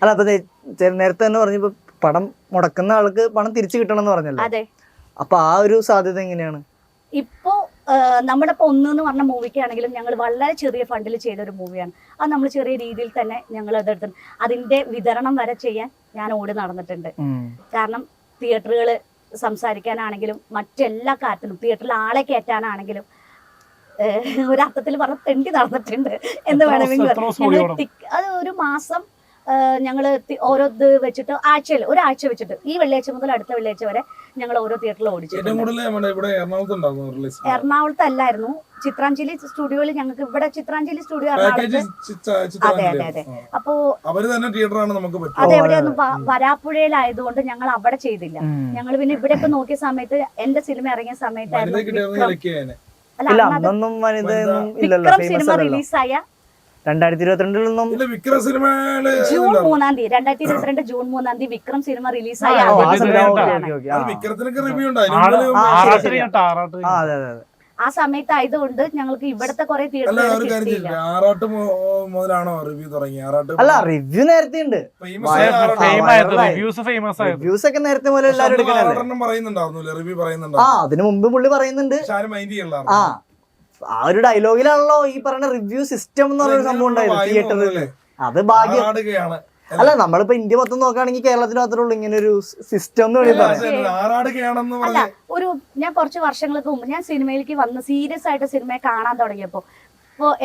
അല്ല അപ്പൊ നേരത്തെ തന്നെ പറഞ്ഞപ്പോ പടം മുടക്കുന്ന ആൾക്ക് പണം തിരിച്ചു കിട്ടണം എന്ന് പറഞ്ഞല്ലോ. അതെ. അപ്പൊ ആ ഒരു സാധ്യത എങ്ങനെയാണ്? ഇപ്പോ നമ്മുടെ ഇപ്പൊ 1 എന്ന് പറഞ്ഞ മൂവിക്ക് ആണെങ്കിലും ഞങ്ങൾ വളരെ ചെറിയ ഫണ്ടിൽ ചെയ്ത ഒരു മൂവിയാണ്. അത് നമ്മൾ ചെറിയ രീതിയിൽ തന്നെ ഞങ്ങൾ അതെടുത്തു. അതിന്റെ വിതരണം വരെ ചെയ്യാൻ ഞാൻ ഓടി നടന്നിട്ടുണ്ട്. കാരണം തിയേറ്ററുകൾ സംസാരിക്കാനാണെങ്കിലും മറ്റെല്ലാ കാര്യത്തിലും തിയേറ്ററിൽ ആളെ കയറ്റാനാണെങ്കിലും ഒരർത്ഥത്തിൽ പറഞ്ഞ തെണ്ടി നടന്നിട്ടുണ്ട് എന്ന് വേണമെങ്കിൽ അത് ഒരു മാസം ഞങ്ങൾ ഓരോ ഇത് വെച്ചിട്ട് ഒരാഴ്ച വെച്ചിട്ട് ഈ വെള്ളിയാഴ്ച മുതൽ അടുത്ത വെള്ളിയാഴ്ച വരെ ഞങ്ങൾ ഓരോ തിയേറ്ററിൽ ഓടിച്ചിട്ടുണ്ട്. എറണാകുളത്തല്ലായിരുന്നു, ചിത്രാഞ്ജലി സ്റ്റുഡിയോയിൽ. ഞങ്ങൾക്ക് ഇവിടെ ചിത്രാഞ്ജലി സ്റ്റുഡിയോ എറണാകുളത്ത്. അതെ അതെ അതെ. അപ്പോ അതെ എവിടെയൊന്നും വരാപ്പുഴയിലായതുകൊണ്ട് ഞങ്ങൾ അവിടെ ചെയ്തില്ല. ഞങ്ങൾ പിന്നെ ഇവിടെയൊക്കെ നോക്കിയ സമയത്ത് എന്റെ സിനിമ ഇറങ്ങിയ സമയത്തായിരുന്നു വിക്രം സിനിമ റിലീസായ 2022 ജൂൺ 3-ാം തീയതി 2022 ജൂൺ 3-ാം തീയതി വിക്രം സിനിമ റിലീസായ ആ സമയത്ത് ആയതുകൊണ്ട് ഞങ്ങൾക്ക് ഇവിടത്തെ കുറെ അല്ല റിവ്യൂ നേരത്തെ ഉണ്ട്. അതിനു മുമ്പ് പുള്ളി പറയുന്നുണ്ട്. ആ ഒരു ഡയലോഗിലാണല്ലോ ഈ പറഞ്ഞ റിവ്യൂ സിസ്റ്റം എന്ന് പറഞ്ഞൊരു സംഭവം ഉണ്ടായിരുന്നു തിയേറ്ററിൽ. അത് ഭാഗ്യം. അല്ല നമ്മളിപ്പോ ഇന്ത്യ മൊത്തം നോക്കുകയാണെങ്കിൽ കേരളത്തിൽ മാത്രമേ ഉള്ളൂ ഇങ്ങനെ ഒരു സിസ്റ്റം എന്ന് അല്ല. ഞാൻ കുറച്ച് വർഷങ്ങൾക്ക് മുമ്പ് ഞാൻ സിനിമയിലേക്ക് വന്ന് സീരിയസ് ആയിട്ട് സിനിമയെ കാണാൻ തുടങ്ങിയപ്പോ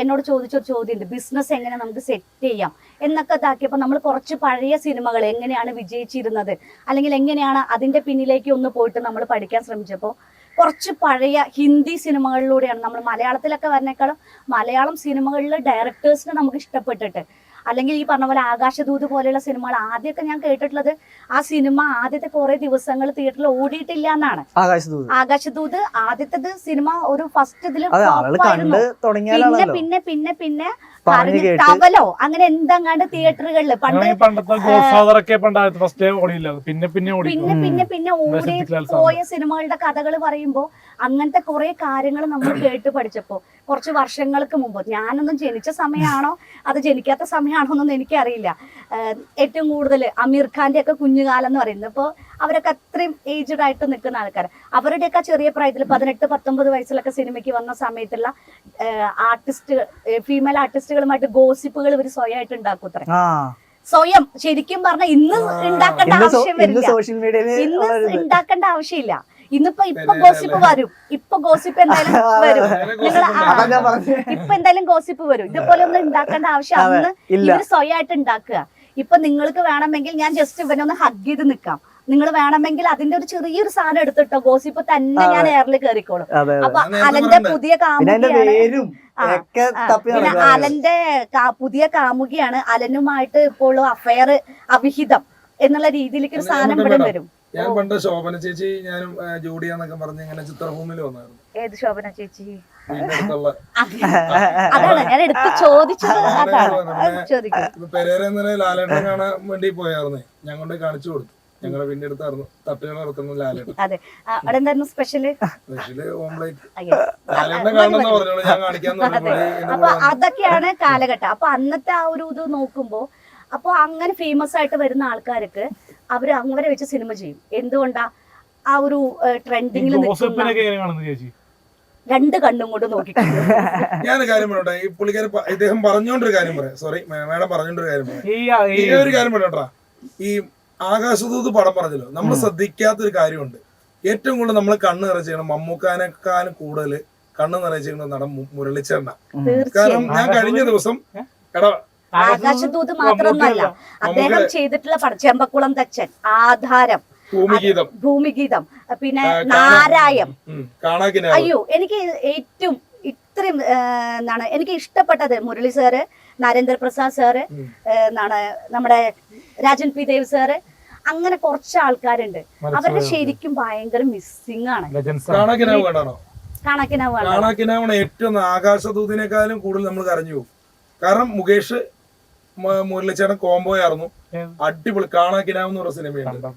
എന്നോട് ചോദിച്ചൊരു ചോദ്യമുണ്ട്, ബിസിനസ് എങ്ങനെ നമുക്ക് സെറ്റ് ചെയ്യാം എന്നൊക്കെ ഇതാക്കിയപ്പോൾ നമ്മൾ കുറച്ച് പഴയ സിനിമകൾ എങ്ങനെയാണ് വിജയിച്ചിരുന്നത് അല്ലെങ്കിൽ എങ്ങനെയാണ് അതിന്റെ പിന്നിലേക്ക് ഒന്ന് പോയിട്ട് നമ്മൾ പഠിക്കാൻ ശ്രമിച്ചപ്പോൾ കുറച്ച് പഴയ ഹിന്ദി സിനിമകളിലൂടെയാണ് നമ്മൾ മലയാളത്തിലൊക്കെ വരുന്നേക്കാളും മലയാളം സിനിമകളിൽ ഡയറക്ടേഴ്സിനെ നമുക്ക് ഇഷ്ടപ്പെട്ടിട്ട്, അല്ലെങ്കിൽ ഈ പറഞ്ഞ പോലെ ആകാശദൂത് പോലെയുള്ള സിനിമകൾ ആദ്യമൊക്കെ ഞാൻ കേട്ടിട്ടുള്ളത് ആ സിനിമ ആദ്യത്തെ കുറെ ദിവസങ്ങൾ തിയേറ്ററിൽ ഓടിയിട്ടില്ല എന്നാണ്. ആകാശദൂത് ആദ്യത്തെ സിനിമ ഒരു ഫസ്റ്റ് ഇതില് പിന്നെ പിന്നെ പിന്നെ ടവലോ അങ്ങനെ എന്തെങ്ങാണ്ട് തിയേറ്ററുകളില് പിന്നെ ഓടി പോയ സിനിമകളുടെ കഥകൾ പറയുമ്പോ അങ്ങനത്തെ കുറെ കാര്യങ്ങൾ നമ്മൾ കേട്ട് പഠിച്ചപ്പോ കുറച്ച് വർഷങ്ങൾക്ക് മുമ്പ്, ഞാനൊന്നും ജനിച്ച സമയമാണോ അത് ജനിക്കാത്ത സമയമാണോ എന്നൊന്നും എനിക്കറിയില്ല. ഏറ്റവും കൂടുതൽ അമീർ ഖാന്റെ ഒക്കെ കുഞ്ഞുകാലം എന്ന് പറയുന്നത്. ഇപ്പോൾ അവരൊക്കെ അത്രയും ഏജ്ഡ് ആയിട്ട് നിൽക്കുന്ന ആൾക്കാർ, അവരുടെയൊക്കെ ചെറിയ പ്രായത്തിൽ 18-19 വയസ്സിലൊക്കെ സിനിമയ്ക്ക് വന്ന സമയത്തുള്ള ആർട്ടിസ്റ്റുകൾ, ഫീമെയിൽ ആർട്ടിസ്റ്റുകളുമായിട്ട് ഗോസിപ്പുകൾ ഇവർ സ്വയമായിട്ട് ഉണ്ടാക്കൂത്രേ. സ്വയം ശരിക്കും പറഞ്ഞാൽ ഇന്ന് ഉണ്ടാക്കേണ്ട ആവശ്യം വരില്ല, ഇന്ന് ഉണ്ടാക്കേണ്ട ആവശ്യമില്ല. ഇപ്പൊ ഗോസിപ്പ് വരും, ഗോസിപ്പ് എന്തായാലും വരും. ഇപ്പൊ എന്തായാലും ഗോസിപ്പ് വരും. ഇതുപോലെ ഒന്നും ഉണ്ടാക്കേണ്ട ആവശ്യം അന്ന് ഇവര് സ്വയമായിട്ട് ഉണ്ടാക്കുക. ഇപ്പൊ നിങ്ങൾക്ക് വേണമെങ്കിൽ ഞാൻ ജസ്റ്റ് ഇവനൊന്ന് ഹഗ് ചെയ്ത് നിൽക്കാം, നിങ്ങൾ വേണമെങ്കിൽ അതിന്റെ ഒരു ചെറിയൊരു സാധനം എടുത്തിട്ടോ ഗോസിപ്പ് തന്നെ ഞാൻ എയറിൽ കയറിക്കോളും. അപ്പൊ അലന്റെ പുതിയ അലന്റെ പുതിയ കാമുകിയാണ്, അലനുമായിട്ട് ഇപ്പോൾ അഫയർ അവിഹിതം എന്നുള്ള രീതിയിലേക്ക് ഒരു സാധനം ഇവിടെ വരും. ഞാൻ പണ്ട് ശോഭന ചേച്ചി ഞാനും ജോഡിയാന്നൊക്കെ പറഞ്ഞ് ഇങ്ങനെ ചിത്രഭൂമിയിൽ വന്നായിരുന്നു. ഏത് ശോഭന ചേച്ചി? അതാണ് ഞാൻ എടുത്ത് ചോദിച്ചത്. പെരേര ഇന്നലെ ലാലേട്ടൻ കാണാൻ വേണ്ടി പോയായിരുന്നേ, ഞാൻ കൊണ്ട് കാണിച്ചു കൊടുത്തു. ഞങ്ങളെ പിന്നെ എടുത്തായിരുന്നു തട്ടുകൾ ഇറക്കുന്ന ലാലേട്ടൻ. അതെ, അവിടെ എന്തായിരുന്നു സ്പെഷ്യല്? ഓംലേറ്റ്. ലാലേട്ടനെ കാണണമെന്ന് പറഞ്ഞോളൂ, ഞാൻ കാണിക്കാന്ന് പറഞ്ഞു. അപ്പൊ അതൊക്കെയാണ് കാലഘട്ടം. അപ്പൊ അന്നത്തെ ആ ഒരു ഇത് നോക്കുമ്പോ അപ്പൊ അങ്ങനെ ഫേമസ് ആയിട്ട് വരുന്ന ആൾക്കാർക്ക് അവര് അങ്ങനെ വെച്ച് സിനിമ ചെയ്യും. എന്തുകൊണ്ടാ ആ ഒരു ട്രെൻഡിങ്ങിൽ രണ്ട് കണ്ണും കൊണ്ട് നോക്കി. ഞാൻ കാര്യം പറയട്ടെ, ഈ പുള്ളിക്കാരൻ ഇദ്ദേഹം പറഞ്ഞോണ്ടൊരു കാര്യം പറയാം. സോറി മാഡം പറഞ്ഞോണ്ടൊരു കാര്യം പറയാം. ഈ ഒരു കാര്യം പറയട്ടാ, ഈ ആകാശദൂത് പടം പറഞ്ഞല്ലോ, നമ്മൾ ശ്രദ്ധിക്കാത്തൊരു കാര്യമുണ്ട്. ഏറ്റവും കൂടുതൽ നമ്മൾ കണ്ണ് നിറച്ചിരിക്കണം മമ്മൂക്കാനേക്കാളും കൂടുതൽ കണ്ണ് നിറച്ചിരിക്കുന്ന നടൻ മുരളിച്ചേട്ടനാ. കാരണം ഞാൻ കഴിഞ്ഞ ദിവസം ആകാശദൂത് മാത്രമൊന്നല്ല അദ്ദേഹം ചെയ്തിട്ടുള്ള ചെമ്പക്കുളം തച്ചൻ, ആധാരം, ഭൂമിഗീതം, പിന്നെ നാരായം. അയ്യോ, എനിക്ക് ഏറ്റവും ഇത്രയും എന്താണ് എനിക്ക് ഇഷ്ടപ്പെട്ടത് മുരളി സാറ്, നരേന്ദ്രപ്രസാദ് സാറ്, എന്താണ് നമ്മുടെ രാജൻ പി ദേവ് സാറ്, അങ്ങനെ കുറച്ച് ആൾക്കാരുണ്ട്. അവരുടെ ശരിക്കും ഭയങ്കര മിസ്സിംഗ് ആണ്. കാണാക്കിനാവാണ് ഏറ്റവും ആകാശദൂതിനേക്കാളും കൂടുതൽ നമ്മൾ കരഞ്ഞു പോകും. കാരണം മുകേഷ് മുരളിച്ചേട്ടൻ കോംബോ ആയിരുന്നു, അടിപൊളി. കാണാക്കിനാവെന്ന് പറഞ്ഞ സിനിമയുണ്ട്.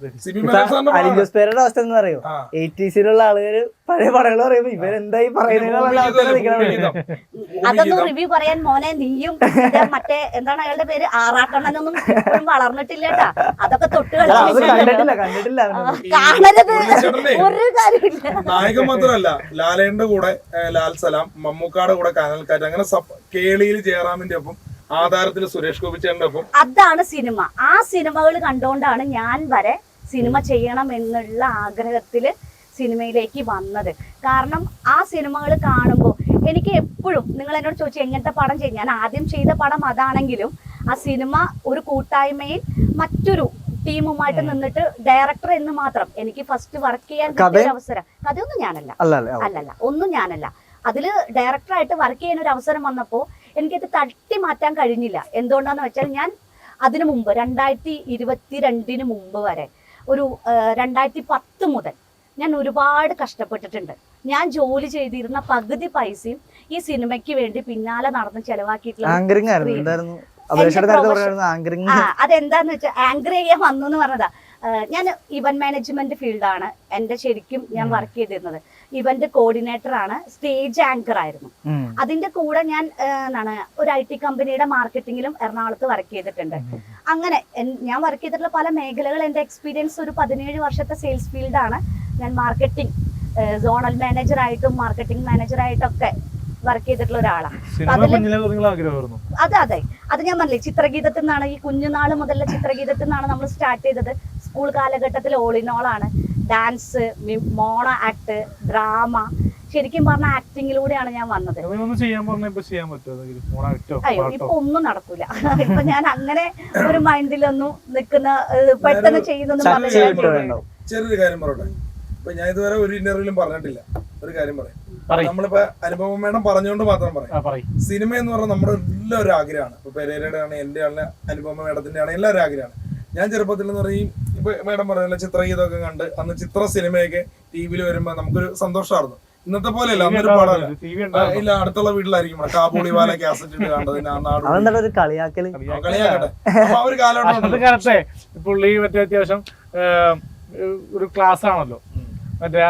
അലിൻ ജോസ് പേരുടെ അവസ്ഥ എന്ന് പറയോ, 80s-ലുള്ള ആളുകൾ പഴയ പടങ്ങൾ പറയുമ്പോ ഇവരെന്തായി പറയുന്നത്. അതൊന്നും റിവ്യൂ പറയാൻ മോനെ നീയും മറ്റേ എന്താണ് അയാളുടെ പേര് ആറാട്ടണ്ണനൊന്നും ഇപ്പോഴും വളർന്നിട്ടില്ല കേട്ടാ. അതൊക്കെ തൊട്ട് കണ്ടിട്ടില്ല കാണരുത്, ഒരു കാര്യമില്ല. നായകൻ മാത്രമല്ല, ലാലേന്റെ കൂടെ ലാൽ സലാം, മമ്മൂക്കാടെ കൂടെ കനൽക്കാറ്റ്, അങ്ങനെ കേളിയിൽ ജയറാമിന്റെ ഒപ്പം, ആധാരത്തിൽ സുരേഷ് ഗോപിച്ചേന്റെ ഒപ്പം. അതാണ് സിനിമ. ആ സിനിമകൾ കണ്ടുകൊണ്ടാണ് ഞാൻ വരെ സിനിമ ചെയ്യണം എന്നുള്ള ആഗ്രഹത്തില് സിനിമയിലേക്ക് വന്നത്. കാരണം ആ സിനിമകൾ കാണുമ്പോൾ എനിക്ക് എപ്പോഴും, നിങ്ങൾ എന്നോട് ചോദിച്ചു എങ്ങനത്തെ പടം ചെയ്യും, ഞാൻ ആദ്യം ചെയ്ത പടം അതാണെങ്കിലും ആ സിനിമ ഒരു കൂട്ടായ്മയിൽ മറ്റൊരു ടീമുമായിട്ട് നിന്നിട്ട് ഡയറക്ടർ എന്ന് മാത്രം എനിക്ക് ഫസ്റ്റ് വർക്ക് ചെയ്യാൻ കിട്ടിയ അവസരം. കഥയൊന്നും ഞാനല്ല, അല്ലല്ല, ഒന്നും ഞാനല്ല. അതിൽ ഡയറക്ടറായിട്ട് വർക്ക് ചെയ്യാൻ ഒരു അവസരം വന്നപ്പോൾ എനിക്കത് തട്ടി മാറ്റാൻ കഴിഞ്ഞില്ല. എന്തുകൊണ്ടാന്ന് വെച്ചാൽ ഞാൻ അതിനു മുമ്പ് 2022 മുമ്പ് വരെ ഒരു 2010 മുതൽ ഞാൻ ഒരുപാട് കഷ്ടപ്പെട്ടിട്ടുണ്ട്. ഞാൻ ജോലി ചെയ്തിരുന്ന പകുതി പൈസയും ഈ സിനിമയ്ക്ക് വേണ്ടി പിന്നാലെ നടന്ന് ചെലവാക്കിയിട്ടുള്ള. അതെന്താന്ന് വെച്ചാൽ ആങ്കർ ചെയ്യാൻ വന്നു എന്ന് പറഞ്ഞതാ. ഞാൻ ഇവന്റ് മാനേജ്മെന്റ് ഫീൽഡാണ് എന്റെ ശരിക്കും ഞാൻ വർക്ക് ചെയ്തിരുന്നത്. ഇവന്റ് കോർഡിനേറ്റർ ആണ്, സ്റ്റേജ് ആങ്കർ ആയിരുന്നു. അതിന്റെ കൂടെ ഞാൻ എന്താണ് ഒരു IT കമ്പനിയുടെ മാർക്കറ്റിംഗിലും എറണാകുളത്ത് വർക്ക് ചെയ്തിട്ടുണ്ട്. അങ്ങനെ ഞാൻ വർക്ക് ചെയ്തിട്ടുള്ള പല മേഖലകൾ, എന്റെ എക്സ്പീരിയൻസ് ഒരു 17 വർഷത്തെ സെയിൽസ് ഫീൽഡാണ്. ഞാൻ മാർക്കറ്റിംഗ് സോണൽ മാനേജറായിട്ടും മാർക്കറ്റിംഗ് മാനേജറായിട്ടൊക്കെ വർക്ക് ചെയ്തിട്ടുള്ള ഒരാളാണ്. അതെ, അത് ഞാൻ പറഞ്ഞില്ലേ, ചിത്രഗീതത്തിൽ നിന്നാണ്, ഈ കുഞ്ഞുനാള് മുതലുള്ള ചിത്രഗീതത്തിൽ നിന്നാണ് നമ്മൾ സ്റ്റാർട്ട് ചെയ്തത്. സ്കൂൾ കാലഘട്ടത്തിൽ ഓൾ ഇൻ ഓൾ ആണ്. ഡാൻസ്, മോണോ ആക്ട്, ഡ്രാമ, ശരിക്കും പറഞ്ഞ ആക്ടിങ്ങിലൂടെയാണ് ഞാൻ വന്നത്. അയ്യോ, ഇപ്പൊ ഒന്നും നടക്കൂല. ഇപ്പൊ ഞാൻ അങ്ങനെ ഒരു മൈൻഡിലൊന്നും നിൽക്കുന്ന, പെട്ടെന്ന് ചെയ്യുന്നൊന്നും പറഞ്ഞില്ല. ചെറിയൊരു കാര്യം പറയട്ടെ. ഇപ്പൊ ഞാൻ ഇതുവരെ ഒരു ഇന്റർവ്യൂലും പറഞ്ഞിട്ടില്ല. ഒരു കാര്യം പറയാം, നമ്മളിപ്പോ അനുപമ മേഡം പറഞ്ഞുകൊണ്ട് മാത്രം പറയാം. സിനിമ എന്ന് പറഞ്ഞാൽ നമ്മുടെ എല്ലാവരും ആഗ്രഹമാണ്. ഇപ്പൊ പെരേരയുടെ ആണ്, എന്റെ ആണ്, അനുപമ മേഡത്തിന്റെ ആണ്, എല്ലാവരും ആഗ്രഹമാണ്. ഞാൻ ചെറുപ്പത്തിൽ എന്ന് പറയും, ഇപ്പൊ മേഡം പറഞ്ഞ ചിത്രഗീതമൊക്കെ കണ്ട് അന്ന് ചിത്ര സിനിമയൊക്കെ ടിവിയിൽ വരുമ്പോ നമുക്കൊരു സന്തോഷമായിരുന്നു. ഇന്നത്തെ പോലെയല്ല, അന്നൊരു പാടല്ല, ഇല്ല അടുത്തുള്ള വീട്ടിലായിരിക്കും കാബൂളിവാല കാസറ്റ് ഇട്ട് കണ്ടത്. കളിയാക്കട്ടെ. അപ്പൊ ആ ഒരു കാലഘട്ടം പുള്ളി മറ്റേ അത്യാവശ്യം ഒരു ക്ലാസ് ആണല്ലോ, മറ്റേ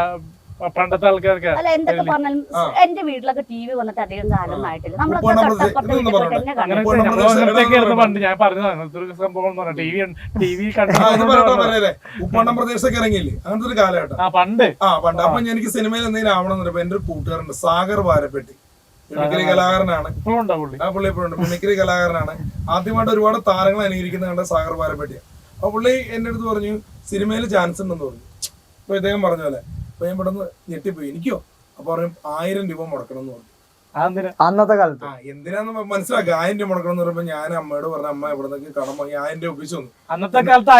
പണ്ടത്തെ ആൾക്കാർക്ക്. അല്ല, എന്തൊക്കെ പറഞ്ഞാലും എന്റെ വീട്ടിലൊക്കെ TV വന്നിട്ട് അധികം കാലം ആയിട്ടില്ല. നമ്മളൊക്കെ പണ്ട് ഞാൻ പറഞ്ഞതാണ് സംഭവം. ഉപ്പണ്ണം പ്രദേശത്തൊക്കെ ഇറങ്ങിയില്ലേ, അങ്ങനത്തെ ഒരു കാലഘട്ടം പണ്ട്. അപ്പൊ എനിക്ക് സിനിമയിൽ എന്തെങ്കിലും ആവണമെന്ന് എന്റെ ഒരു കൂട്ടുകാരുണ്ട്, സാഗർ വാരപ്പെട്ടി, മിമിക്രി കലാകാരനാണ്. പുള്ളി ഇപ്പോഴുണ്ട്, മിമിക്രി കലാകാരനാണ്. ആദ്യമായിട്ട് ഒരുപാട് താരങ്ങൾ അനുകരിക്കുന്ന കണ്ട സാഗർ വാരപ്പെട്ടിയാണ്. അപ്പൊ പുള്ളി എന്റെ അടുത്ത് പറഞ്ഞു സിനിമയിൽ ചാൻസ് ഉണ്ടെന്ന് പറഞ്ഞു. അപ്പൊ ഇദ്ദേഹം പറഞ്ഞ പോലെ അപ്പൊ ഞാൻ പെട്ടെന്ന് ഞെട്ടിപ്പോയി. എനിക്കോ? അപ്പൊ പറഞ്ഞു 1000 രൂപ മുടക്കണം എന്ന് പറഞ്ഞു. അന്നത്തെ കാലത്ത് എന്തിനാന്ന് മനസ്സിലാക്കുക. 1000 രൂപ മുടക്കണം എന്ന് പറയുമ്പോ ഞാൻ അമ്മയോട് പറഞ്ഞ, അമ്മ ഇവിടെ നിന്ന് കടം വാങ്ങി 1000 രൂപ ഒപ്പിച്ചു വന്നു. അന്നത്തെ കാലത്ത്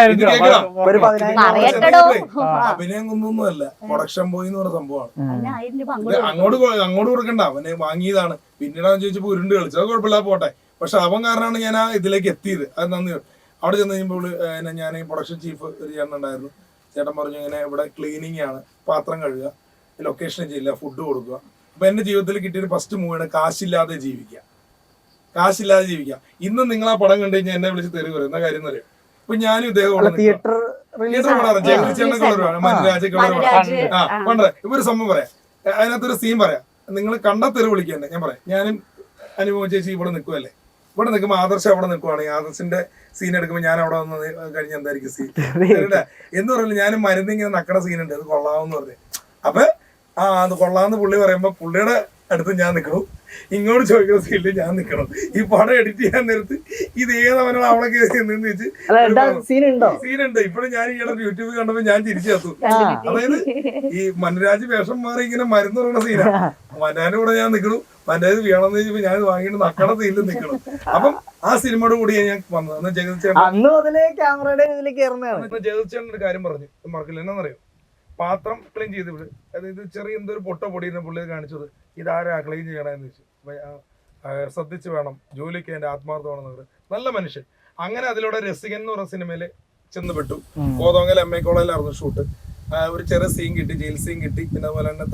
അഭിനയം ഒന്നൊന്നുമല്ല, പ്രൊഡക്ഷൻ ബോയ് എന്ന് പറഞ്ഞ സംഭവമാണ്. അങ്ങോട്ട് കൊടുക്കണ്ട, അവനെ വാങ്ങിയതാണ്. പിന്നീട് അവൻ ചോദിച്ചപ്പോ ഉരുണ്ട് കളിച്ചു. അത് കുഴപ്പമില്ല, പോട്ടെ. പക്ഷെ അവൻ കാരണമാണ് ഞാൻ ആ ഇതിലേക്ക് എത്തിയത്. അത് നന്ദി. അവിടെ ചെന്ന് കഴിയുമ്പോൾ ഞാൻ ഈ പ്രൊഡക്ഷൻ ചീഫ് ഒരു ചേട്ടൻ ഉണ്ടായിരുന്നു. ചേട്ടൻ പറഞ്ഞു ഇങ്ങനെ ഇവിടെ ക്ലീനിങ് ആണ്, പാത്രം കഴുകുക, ലൊക്കേഷൻ ചെയ്യില്ല, ഫുഡ് കൊടുക്കുക. അപ്പൊ എന്റെ ജീവിതത്തിൽ കിട്ടിയൊരു ഫസ്റ്റ് മൂവാണ് കാശില്ലാതെ ജീവിക്കുക. കാശില്ലാതെ ജീവിക്കുക. ഇന്ന് നിങ്ങൾ ആ പടം കണ്ടു കഴിഞ്ഞാൽ എന്നെ വിളിച്ച് തെറി പറയും. എന്താ കാര്യം എന്ന് അറിയാം. ഇപ്പൊ ഞാനും ഇദ്ദേഹം ഇപ്പൊ ഒരു സംഭവം പറയാം, അതിനകത്തൊരു സീൻ പറയാം. നിങ്ങൾ കണ്ട തെറി വിളിക്കന്നെ. ഞാൻ പറയാം, ഞാനും അനുഭവം ചേച്ചി ഇവിടെ നിൽക്കുമല്ലേ, ഇവിടെ നിൽക്കുമ്പോൾ ആദർശം അവിടെ നിൽക്കുവാണെങ്കിൽ ആദർശിന്റെ സീൻ എടുക്കുമ്പോൾ ഞാൻ അവിടെ വന്ന് കഴിഞ്ഞ എന്തായിരിക്കും സീൻ എന്ന് പറയുന്നത്. ഞാനും മരുന്നിങ്ങനെ നക്കണ സീനുണ്ട്, അത് കൊള്ളാമെന്ന് പറഞ്ഞു. അപ്പൊ അത് കൊള്ളാമെന്ന് പുള്ളി പറയുമ്പോ പുള്ളിയുടെ അടുത്ത് ഞാൻ നിൽക്കണം, ഇങ്ങോട്ട് ചോദിക്കുന്ന സീനിൽ ഞാൻ നിൽക്കണം. ഈ പടം എഡിറ്റ് ചെയ്യാൻ നേരത്ത് ഇത് ഏതവനാണ് അവിടെ നിന്ന് വെച്ച് സീനുണ്ട്. ഇപ്പോഴും ഞാൻ ഈയിടെ യൂട്യൂബിൽ കണ്ടപ്പോ ഞാൻ തിരിച്ചു കത്തു. അതായത് ഈ മനുരാജ് വേഷം മാറി ഇങ്ങനെ മരുന്ന് പറയുന്ന സീനാണ്. മനാന്റെ കൂടെ ഞാൻ നിൽക്കണം, മനാജ് വീണമെന്ന് ചോദിച്ചപ്പോ ഞാൻ വാങ്ങിയിട്ട് നക്കണ സീനിൽ നിൽക്കണം. അപ്പം ആ സിനിമയുടെ കൂടിയാണ് ഞാൻ വന്നത്. ജഗതിച്ചേട്ടൻ ഒരു കാര്യം പറഞ്ഞു മറക്കില്ല. എന്നാന്നറിയോ, പാത്രം ക്ലീൻ ചെയ്ത് വിട്, അതായത് ചെറിയ എന്തോ ഒരു പൊട്ട പൊടിയുന്ന പുള്ളി കാണിച്ചത്, ഇതാരാ ക്ലീൻ ചെയ്യണമെന്ന് വെച്ചു. ശ്രദ്ധിച്ചു വേണം, ജോലിക്ക് എന്റെ ആത്മാർത്ഥമാണെന്ന് പറയും. നല്ല മനുഷ്യൻ. അങ്ങനെ അതിലൂടെ രസികൻ എന്ന് പറഞ്ഞ സിനിമയിൽ ചെന്നുപെട്ടു. കോതോങ്കൽ MA കോളേജിലായിരുന്നു ഷൂട്ട്. ഒരു ചെറിയ സീൻ കിട്ടി, ജയിൽ സീൻ കിട്ടി. പിന്നെ അതുപോലെ തന്നെ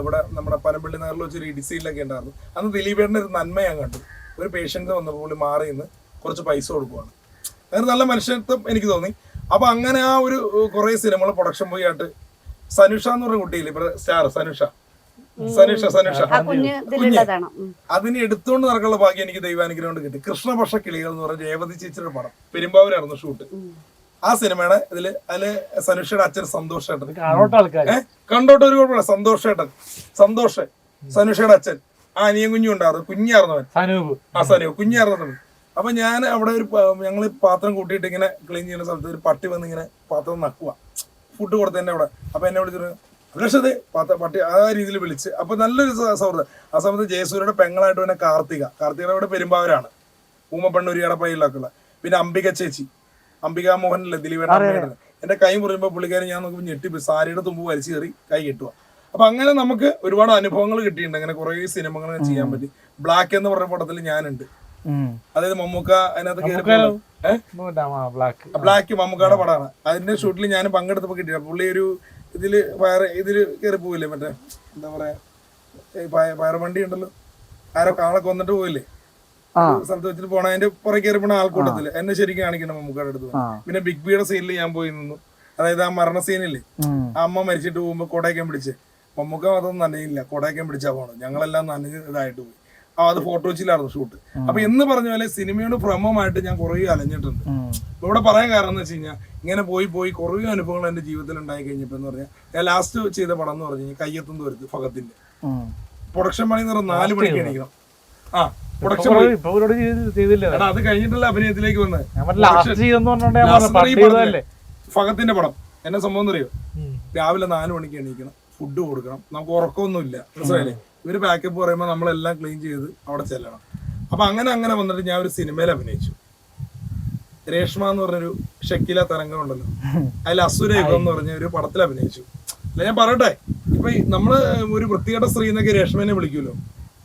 ഇവിടെ നമ്മുടെ പനമ്പള്ളി നഗറിൽ വെച്ചൊരു ഇടിസീനിലൊക്കെ ഉണ്ടായിരുന്നു. അന്ന് ദിലീപേട്ടൻ്റെ ഒരു നന്മ ഞാൻ കണ്ടു. ഒരു പേഷ്യന്റ് വന്നപ്പോൾ പുള്ളി മാറി നിന്ന് കുറച്ച് പൈസ കൊടുക്കുവാണ്. അങ്ങനെ നല്ല മനുഷ്യത്വം എനിക്ക് തോന്നി. അപ്പൊ അങ്ങനെ ആ ഒരു കുറെ സിനിമകൾ പ്രൊഡക്ഷൻ ബോയ് ആയിട്ട് സനുഷ എന്ന് പറഞ്ഞ കുട്ടിയില്ലേ ഇവിടെ സ്റ്റാർ സനുഷ കുഞ്ഞ് അതിന് എടുത്തുകൊണ്ട് നടക്കാനുള്ള ഭാഗ്യം എനിക്ക് ദൈവാനുഗ്രഹം കൊണ്ട് കിട്ടി. കൃഷ്ണപക്ഷ കിളികൾ എന്ന് പറഞ്ഞ രേവതി ചേച്ചിയുടെ പടം പെരുമ്പാവൂരായിരുന്നു ഷൂട്ട്. ആ സിനിമയുടെ അതില് സനുഷയുടെ അച്ഛൻ സന്തോഷേട്ടൻ കണ്ടോട്ട് ഒരു കുഴപ്പമില്ല. സന്തോഷ് സനുഷയുടെ അച്ഛൻ ആ അനിയൻ കുഞ്ഞും ഉണ്ടായിരുന്നു, കുഞ്ഞായിരുന്നവൻ സനൂപ് കുഞ്ഞായിരുന്നവൻ. അപ്പൊ ഞാൻ അവിടെ ഒരു ഞങ്ങൾ പാത്രം കൂട്ടിയിട്ട് ഇങ്ങനെ ക്ലീൻ ചെയ്യുന്ന സ്ഥലത്ത് ഒരു പട്ടി വന്ന് ഇങ്ങനെ പാത്രം നക്കുക ഫുഡ് കൊടുത്തതിന്റെ അവിടെ. അപ്പൊ എന്നെ വിളിച്ചിട്ട് അഭിലാഷതേ പട്ടി ആ രീതിയിൽ വിളിച്ച്. അപ്പൊ നല്ലൊരു സൗഹൃദം. ആ സമയത്ത് ജയസൂര്യയുടെ പെങ്ങളായിട്ട് പിന്നെ കാർത്തികയുടെ ഇവിടെ പെരുമ്പാവൂരാണ്, ഊമപ്പെണ്ണൂരിയുടെ പയ്യിലൊക്കെയുള്ള. പിന്നെ അംബിക മോഹനല്ലേ ദിലീപേട്ട അമ്മയുടെ. എന്റെ കൈ മുറിയുമ്പോൾ പുള്ളിക്കാരൻ ഞാൻ നോക്കുമ്പോൾ ഞെട്ടിപ്പോയി, സാരിയുടെ തുമ്പ് വലിച്ചു കയറി കൈ കെട്ടുക. അപ്പൊ അങ്ങനെ നമുക്ക് ഒരുപാട് അനുഭവങ്ങൾ കിട്ടിയിട്ടുണ്ട്. അങ്ങനെ കുറെ സിനിമകൾ ചെയ്യാൻ പറ്റി. ബ്ലാക്ക് എന്ന് പറഞ്ഞ പടത്തിൽ ഞാനുണ്ട്. അതായത് മമ്മൂക്ക അതിനകത്ത് ബ്ലാക്ക് മമ്മൂക്കയുടെ പടമാണ്. അതിന്റെ ഷൂട്ടിൽ ഞാൻ പങ്കെടുത്തപ്പോ കിട്ടിയില്ല. പുള്ളി ഒരു ഇതില് കയറി പോവില്ലേ, മറ്റേ എന്താ പറയാ പയറുവണ്ടി ഉണ്ടല്ലോ, ആരോ ആളെ കൊന്നിട്ട് പോയില്ലേ സ്ഥലത്ത് വെച്ചിട്ട് പോണ, അതിന്റെ പുറകെ കയറി പോണ ആൾക്കൂട്ടത്തില് എന്നെ ശരിക്കും കാണിക്കണം മമ്മൂക്കയുടെ അടുത്ത്. പിന്നെ ബിഗ് ബിയുടെ സീനിൽ ഞാൻ പോയി നിന്നു. അതായത് ആ മരണ സീനില്ലേ, ആ അമ്മ മരിച്ചിട്ട് പോകുമ്പോ കൊടയൊക്കെ പിടിച്ച് മമ്മൂക്ക അതൊന്നും നനയില്ല, കൊടയൊക്കെ പിടിച്ചാ പോണം. ഞങ്ങളെല്ലാം നനഞ്ഞ് ഇതായിട്ട് പോയി. അത് ഫോട്ടോ വെച്ചിലായിരുന്നു ഷൂട്ട്. അപ്പൊ എന്ന് പറഞ്ഞ പോലെ സിനിമയുടെ ഭ്രമമായിട്ട് ഞാൻ കുറെ അലഞ്ഞിട്ടുണ്ട്. ഇവിടെ പറയാൻ കാരണം എന്ന് വെച്ച് കഴിഞ്ഞാൽ ഇങ്ങനെ പോയി കുറെ അനുഭവങ്ങൾ എന്റെ ജീവിതത്തിൽ ഉണ്ടായി കഴിഞ്ഞപ്പോ എന്ന് പറഞ്ഞാൽ ഞാൻ ലാസ്റ്റ് ചെയ്ത പടം എന്ന് പറഞ്ഞു കഴിഞ്ഞാൽ കയ്യെത്തുന്ന വരുത് ഫഹത്തിന്റെ പ്രൊഡക്ഷൻ പണി എന്ന് പറഞ്ഞാൽ 4 മണിക്ക് എണീക്കണം. ആ പ്രൊഡക്ഷൻ അത് കഴിഞ്ഞിട്ടല്ല അഭിനയത്തിലേക്ക് വന്നത്. ഫഹത്തിന്റെ പടം എന്നെ സംഭവം എന്നറിയോ, രാവിലെ 4 മണിക്ക് എണീക്കണം, ഫുഡ് കൊടുക്കണം, നമുക്ക് ഉറക്കമൊന്നുമില്ല, മനസ്സിലായില്ലേ. ഇവര് പാക്കപ്പ് പറയുമ്പോൾ നമ്മളെല്ലാം ക്ലീൻ ചെയ്ത് അവിടെ ചെല്ലണം. അപ്പൊ അങ്ങനെ വന്നിട്ട് ഞാൻ ഒരു സിനിമയിൽ അഭിനയിച്ചു. രേഷ്മ എന്ന് പറഞ്ഞൊരു ഷക്കീല തരംഗം ഉണ്ടല്ലോ, അതിൽ അസുരയുഗം എന്ന് പറഞ്ഞ ഒരു പടത്തിൽ അഭിനയിച്ചു. അല്ല ഞാൻ പറയട്ടെ, ഇപ്പൊ നമ്മള് ഒരു വൃത്തികെട്ട സ്ത്രീ എന്നൊക്കെ രേഷ്മേനെ വിളിക്കുമല്ലോ,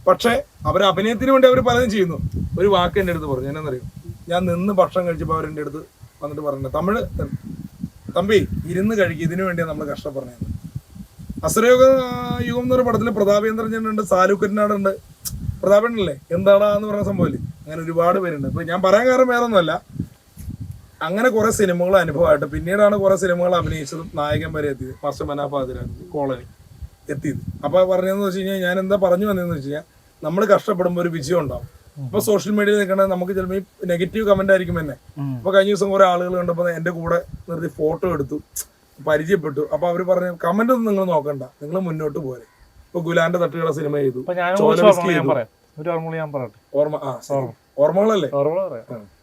പക്ഷെ അവർ അഭിനയത്തിന് വേണ്ടി അവർ പലതും ചെയ്യുന്നു. ഒരു വാക്ക് എൻ്റെ അടുത്ത് പറഞ്ഞു, എന്നറിയും, ഞാൻ നിന്ന് ഭക്ഷണം കഴിച്ചപ്പോൾ അവരെൻ്റെ അടുത്ത് വന്നിട്ട് പറഞ്ഞിട്ടുണ്ട് തമിഴ്, തമ്പി ഇരുന്ന് കഴിക്കും, ഇതിനു വേണ്ടിയാണ് നമ്മൾ കഷ്ടപ്പെടുന്നത്. അസുരയുഗ യുഗം എന്നൊരു പടത്തിൽ പ്രതാപേന്ദ്രനുണ്ട്, സാലൂക്കരനാടുണ്ട്, പ്രതാപേണ്ടല്ലേ എന്താടാ എന്ന് പറഞ്ഞ സംഭവമില്ലേ, അങ്ങനെ ഒരുപാട് പേരുണ്ട്. ഇപ്പൊ ഞാൻ പറയാൻ കാരണം വേറെ ഒന്നുമല്ല, അങ്ങനെ കുറെ സിനിമകൾ അനുഭവമായിട്ട് പിന്നീടാണ് കുറെ സിനിമകൾ അഭിനയിച്ചതും നായകൻ വരെ എത്തിയത്. മാസ്റ്റർ മനാഫാതിരാജ് കോളനി എത്തിയത്. അപ്പൊ പറഞ്ഞതെന്ന് വെച്ച് കഴിഞ്ഞാൽ ഞാൻ എന്താ പറഞ്ഞു വന്നതെന്ന് വെച്ച് കഴിഞ്ഞാൽ നമ്മൾ കഷ്ടപ്പെടുമ്പോൾ ഒരു വിജയം ഉണ്ടാവും. ഇപ്പൊ സോഷ്യൽ മീഡിയയിൽ നിൽക്കണത് നമുക്ക് ചിലപ്പോൾ ഈ നെഗറ്റീവ് കമന്റ് ആയിരിക്കും എന്നെ. അപ്പൊ കഴിഞ്ഞ ദിവസം കുറെ ആളുകൾ കണ്ടപ്പോൾ എന്റെ കൂടെ നിർത്തി ഫോട്ടോ എടുത്തു, പരിചയപ്പെട്ടു. അപ്പൊ അവര് പറഞ്ഞു കമന്റ് ഒന്നും നിങ്ങൾ നോക്കണ്ട, നിങ്ങൾ മുന്നോട്ട് പോരെ. ഇപ്പൊ ഗുലാന്റെ തട്ടുകട സിനിമ ചെയ്തു, ഓർമ്മകളല്ലേ.